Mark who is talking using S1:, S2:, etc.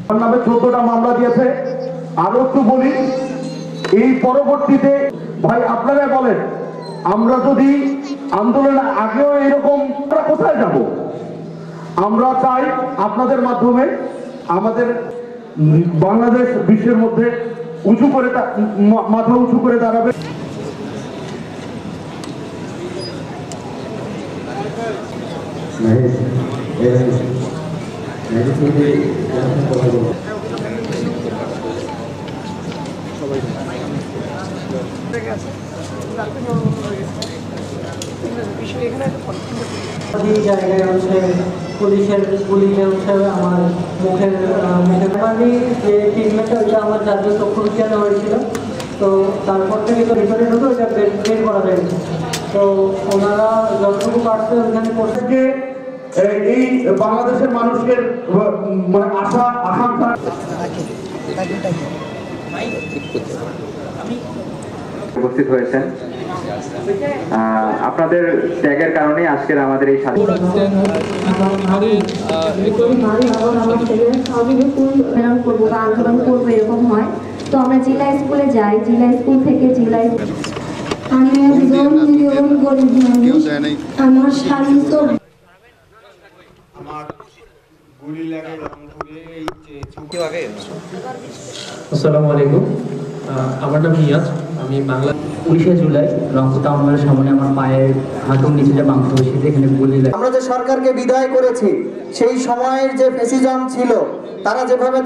S1: আমার নামে 14টা মামলা দিয়েছে। আরো একটু বলি, এই পরবর্তীতে ভাই আপনারা বলেন, আমরা যদি আন্দোলনের আগেও এরকম কোথায় যাব? আমরা চাই আপনাদের মাধ্যমে আমাদের বাংলাদেশ বিশ্বের মধ্যে উঁচু করে মাথা উঁচু করে দাঁড়াবে।
S2: জায়গায় হচ্ছে পুলিশের হচ্ছে আমার মুখের যে ট্রিটমেন্টটা ওইটা আমার জাতীয় চক্ষু বিজ্ঞানে হয়েছিল। তো তারপর থেকে তো ভিতরে ঢুকে ওইটা বের করা যায়নি। তো ওনারা যতটুকু পারছে ওইখানে করছে।
S1: এই বাংলাদেশের মানুষের মানে আশা আকাঙ্ক্ষা
S3: উপস্থিত হয়েছেন। আপনাদের ত্যাগের কারণে আজকের আমাদের এই
S4: আন্দোলন করবো এরকম হয়। তো আমরা জেলা স্কুলে যাই, জেলা স্কুল থেকে জেলায় আমি একজন নিরীহ গরিব মানুষ। আমার স্বামী তো
S5: আসসালামু আলাইকুম, আমার নাম নিয়াজ। আমি বাংলা 19 জুলাই রংপুর টাউনের সামনে আমার পায়ের হাঁটুর নিচে যে মাংস হয়েছে এখানে গুলি লাগে।
S2: আমরা যে সরকারকে বিদায় করেছি সেই সময়ের যে ফ্যাসিজম ছিল, তারা যেভাবে